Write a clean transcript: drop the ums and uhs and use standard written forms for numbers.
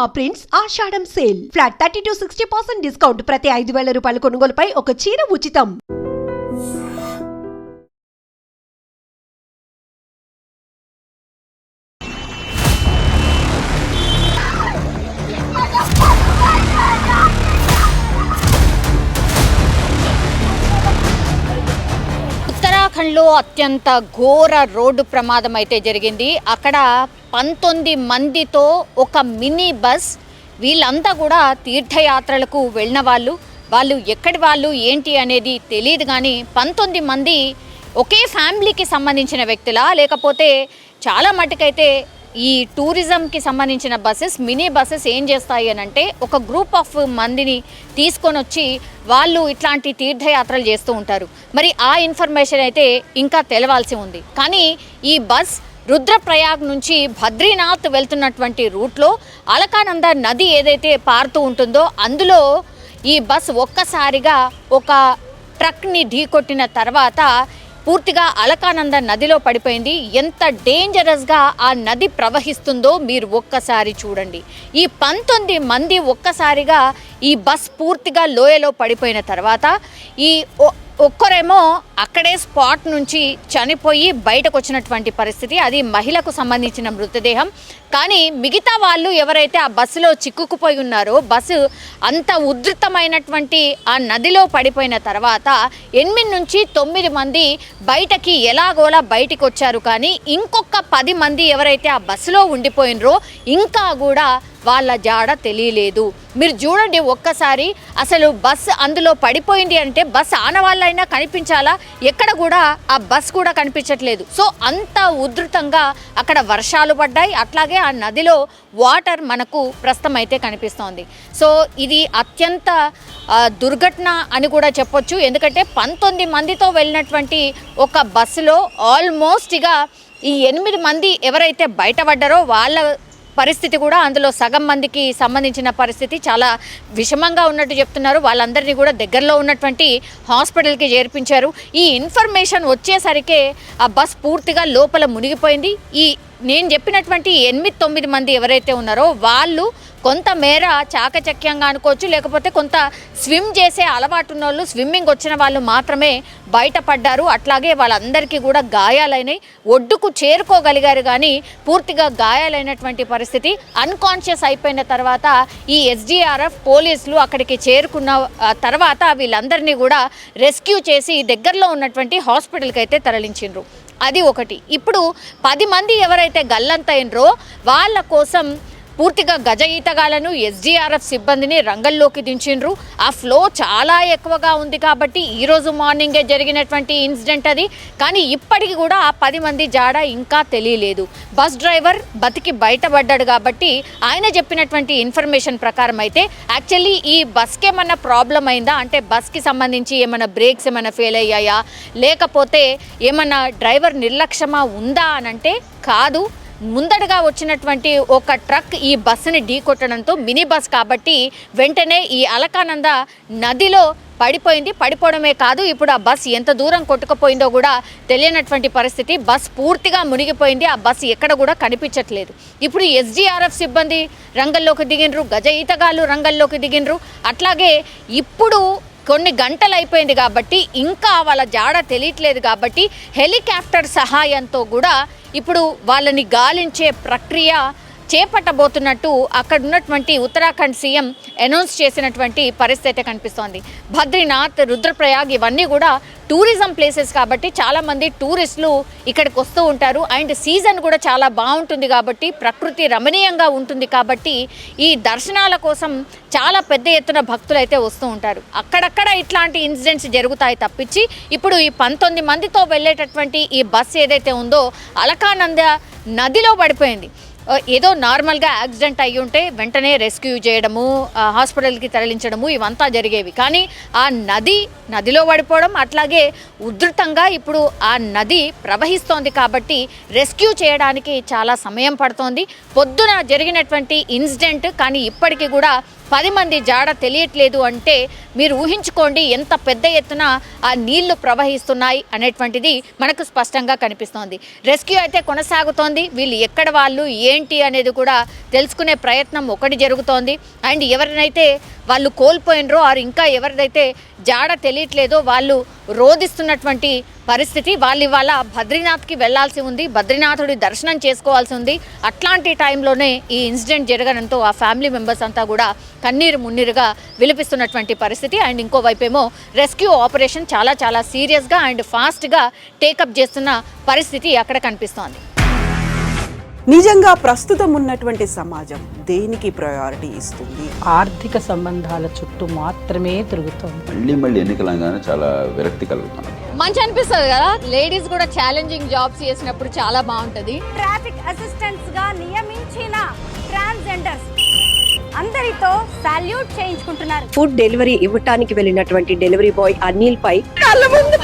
మా ప్రింట్స్ ఆషాఢం sale flat 30-60% discount. ప్రతి 5,000 రూపాయల కొనుగోలుపై ఒక చీర ఉచితం. ఉత్తరాఖండ్లో అత్యంత ఘోర రోడ్డు ప్రమాదం అయితే జరిగింది. అక్కడ 19 మందితో ఒక మినీ బస్, వీళ్ళంతా కూడా తీర్థయాత్రలకు వెళ్ళిన వాళ్ళు ఎక్కడి వాళ్ళు ఏంటి అనేది తెలియదు. కానీ 19 మంది ఒకే ఫ్యామిలీకి సంబంధించిన వ్యక్తులా, లేకపోతే చాలా మటుకైతే ఈ టూరిజంకి సంబంధించిన బస్సెస్, మినీ బస్సెస్ ఏం చేస్తాయి అని అంటే ఒక గ్రూప్ ఆఫ్ మందిని తీసుకొని వచ్చి వాళ్ళు ఇట్లాంటి తీర్థయాత్రలు చేస్తూ ఉంటారు. మరి ఆ ఇన్ఫర్మేషన్ అయితే ఇంకా తెలవాల్సి ఉంది. కానీ ఈ బస్ రుద్రప్రయాగ్ నుంచి బద్రీనాథ్ వెళ్తున్నటువంటి రూట్లో అలకానంద నది ఏదైతే పారుతూ ఉంటుందో అందులో ఈ బస్ ఒక్కసారిగా ఒక ట్రక్ని ఢీకొట్టిన తర్వాత పూర్తిగా అలకానంద నదిలో పడిపోయింది. ఎంత డేంజరస్గా ఆ నది ప్రవహిస్తుందో మీరు ఒక్కసారి చూడండి. ఈ 19 మంది ఒక్కసారిగా ఈ బస్ పూర్తిగా లోయలో పడిపోయిన తర్వాత ఈ ఒక్కరేమో అక్కడే స్పాట్ నుంచి చనిపోయి బయటకు వచ్చినటువంటి పరిస్థితి. అది మహిళకు సంబంధించిన మృతదేహం. కానీ మిగతా వాళ్ళు ఎవరైతే ఆ బస్సులో చిక్కుకుపోయి ఉన్నారో, బస్సు అంత ఉధృతమైనటువంటి ఆ నదిలో పడిపోయిన తర్వాత 8 నుంచి 9 మంది బయటకి ఎలాగోలా బయటికి వచ్చారు. కానీ ఇంకొక 10 మంది ఎవరైతే ఆ బస్సులో ఉండిపోయినరో ఇంకా కూడా వాళ్ళ జాడ తెలియలేదు. మీరు చూడండి ఒక్కసారి, అసలు బస్ అందులో పడిపోయింది అంటే బస్ ఆనవాళ్ళైనా కనిపించాలా, ఎక్కడ కూడా ఆ బస్ కూడా కనిపించట్లేదు. సో అంత ఉధృతంగా అక్కడ వర్షాలు పడ్డాయి. అట్లాగే ఆ నదిలో వాటర్ మనకు ప్రస్తుతం అయితే కనిపిస్తోంది. సో ఇది అత్యంత దుర్ఘటన అని కూడా చెప్పొచ్చు. ఎందుకంటే 19 మందితో వెళ్ళినటువంటి ఒక బస్సులో ఆల్మోస్ట్ ఇక ఈ 8 మంది ఎవరైతే బయటపడ్డారో వాళ్ళ పరిస్థితి కూడా, అందులో సగం మందికి సంబంధించిన పరిస్థితి చాలా విషమంగా ఉన్నట్టు చెప్తున్నారు. వాళ్ళందరినీ కూడా దగ్గరలో ఉన్నటువంటి హాస్పిటల్కి చేర్పించారు. ఈ ఇన్ఫర్మేషన్ వచ్చేసరికే ఆ బస్ పూర్తిగా లోపల మునిగిపోయింది. ఈ నేను చెప్పినటువంటి 8-9 మంది ఎవరైతే ఉన్నారో వాళ్ళు కొంతమేర చాకచక్యంగా అనుకోవచ్చు, లేకపోతే కొంత స్విమ్ చేసే అలవాటు ఉన్న వాళ్ళు, స్విమ్మింగ్ వచ్చిన వాళ్ళు మాత్రమే బయటపడ్డారు. అట్లాగే వాళ్ళందరికీ కూడా గాయాలైనాయి. ఒడ్డుకు చేరుకోగలిగారు కానీ పూర్తిగా గాయాలైనటువంటి పరిస్థితి. అన్కాన్షియస్ అయిపోయిన తర్వాత ఈ SDRF పోలీసులు అక్కడికి చేరుకున్న తర్వాత వీళ్ళందరినీ కూడా రెస్క్యూ చేసి దగ్గరలో ఉన్నటువంటి హాస్పిటల్కి అయితే తరలించిండ్రు. అది ఒకటి. ఇప్పుడు 10 మంది ఎవరైతే గల్లంతైనరో వాళ్ళ కోసం పూర్తిగా గజ ఈతగాళ్లను, SDRF సిబ్బందిని రంగంలోకి దించిండ్రు. ఆ ఫ్లో చాలా ఎక్కువగా ఉంది కాబట్టి ఈరోజు మార్నింగే జరిగినటువంటి ఇన్సిడెంట్ అది. కానీ ఇప్పటికి కూడా ఆ 10 మంది జాడ ఇంకా తెలియలేదు. బస్ డ్రైవర్ బతికి బయటపడ్డాడు కాబట్టి ఆయన చెప్పినటువంటి ఇన్ఫర్మేషన్ ప్రకారం అయితే యాక్చువల్లీ ఈ బస్కి ఏమన్నా ప్రాబ్లం అయిందా అంటే బస్కి సంబంధించి ఏమైనా బ్రేక్స్ ఏమైనా ఫెయిల్ అయ్యాయా, లేకపోతే ఏమన్నా డ్రైవర్ నిర్లక్ష్యమా ఉందా అనంటే కాదు. ముందడగా వచ్చినటువంటి ఒక ట్రక్ ఈ బస్సుని ఢీకొట్టడంతో, మినీ బస్ కాబట్టి వెంటనే ఈ అలకానంద నదిలో పడిపోయింది. పడిపోవడమే కాదు, ఇప్పుడు ఆ బస్ ఎంత దూరం కొట్టుకుపోయిందో కూడా తెలియనటువంటి పరిస్థితి. బస్ పూర్తిగా మునిగిపోయింది. ఆ బస్సు ఎక్కడ కూడా కనిపించట్లేదు. ఇప్పుడు SDRF సిబ్బంది రంగంలోకి దిగినరు, గజ ఈతగాళ్ళు రంగంలోకి దిగినరు. అట్లాగే ఇప్పుడు కొన్ని గంటలు అయిపోయింది కాబట్టి ఇంకా వాళ్ళ జాడ తెలియట్లేదు కాబట్టి హెలికాప్టర్ సహాయంతో కూడా ఇప్పుడు వాళ్ళని గాలించే ప్రక్రియ చేపట్టబోతున్నట్టు అక్కడ ఉన్నటువంటి ఉత్తరాఖండ్ సీఎం అనౌన్స్ చేసినటువంటి పరిస్థితి కనిపిస్తోంది. బద్రీనాథ్, రుద్రప్రయాగ్ ఇవన్నీ కూడా టూరిజం ప్లేసెస్ కాబట్టి చాలామంది టూరిస్టులు ఇక్కడికి వస్తూ ఉంటారు. అండ్ సీజన్ కూడా చాలా బాగుంటుంది కాబట్టి, ప్రకృతి రమణీయంగా ఉంటుంది కాబట్టి ఈ దర్శనాల కోసం చాలా పెద్ద ఎత్తున భక్తులు అయితే వస్తూ ఉంటారు. అక్కడక్కడ ఇట్లాంటి ఇన్సిడెంట్స్ జరుగుతాయి తప్పించి ఇప్పుడు ఈ 19 మందితో వెళ్ళేటటువంటి ఈ బస్సు ఏదైతే ఉందో అలకానంద నదిలో పడిపోయింది. ఏదో నార్మల్గా యాక్సిడెంట్ అయ్యి ఉంటే వెంటనే రెస్క్యూ చేయడము, హాస్పిటల్కి తరలించడము ఇవంతా జరిగేవి. కానీ ఆ నదిలో పడిపోవడం, అట్లాగే ఉధృతంగా ఇప్పుడు ఆ నది ప్రవహిస్తోంది కాబట్టి రెస్క్యూ చేయడానికి చాలా సమయం పడుతోంది. పొద్దున జరిగినటువంటి ఇన్సిడెంట్ కానీ ఇప్పటికీ కూడా 10 మంది జాడ తెలియట్లేదు అంటే మీరు ఊహించుకోండి ఎంత పెద్ద ఎత్తున ఆ నీళ్లు ప్రవహిస్తున్నాయి అనేటువంటిది మనకు స్పష్టంగా కనిపిస్తోంది. రెస్క్యూ అయితే కొనసాగుతోంది. వీళ్ళు ఎక్కడ వాళ్ళు ఏంటి అనేది కూడా తెలుసుకునే ప్రయత్నం ఒకటి జరుగుతోంది. అండ్ ఎవరినైతే వాళ్ళు కోల్పోయినరో ఆరు ఇంకా ఎవరిదైతే జాడ తెలియట్లేదో వాళ్ళు రోధిస్తున్నటువంటి పరిస్థితి. వాళ్ళు ఇవాళ బద్రీనాథ్కి వెళ్లాల్సి ఉంది, బద్రీనాథుడి దర్శనం చేసుకోవాల్సి ఉంది. అట్లాంటి టైంలోనే ఈ ఇన్సిడెంట్ జరగడంతో ఆ ఫ్యామిలీ మెంబర్స్ అంతా కూడా కన్నీరు మున్నీరుగా విలిపిస్తున్నటువంటి పరిస్థితి. అండ్ ఇంకోవైపేమో రెస్క్యూ ఆపరేషన్ చాలా చాలా సీరియస్గా అండ్ ఫాస్ట్గా టేకప్ చేస్తున్న పరిస్థితి అక్కడ కనిపిస్తోంది. నిజంగా ప్రస్తుతం ఉన్నటువంటి సమాజం దేనికి ప్రయారిటీ ఇస్తుంది? ఆర్థిక సంబంధాల చుట్టూ మాత్రమే తిరుగుతోంది. మళ్ళీ ఎన్నికలంగానే చాలా విరక్తి కలుగుతున్నాం. మంచి అనిపిస్తుంది కదా, లేడీస్ కూడా ఛాలెంజింగ్ జాబ్స్ చేసినప్పుడు చాలా బాగుంటుంది. ట్రాఫిక్ అసిస్టెంట్స్ గా నియమించిన ట్రాన్స్జెండర్స్ అందరితో సాల్యూట్ చేయించుకుంటున్నారు. ఫుడ్ డెలివరీ ఇవ్వటానికి వెళ్ళినటువంటి డెలివరీ బాయ్ అనిల్ పై కళ్ళ ముందు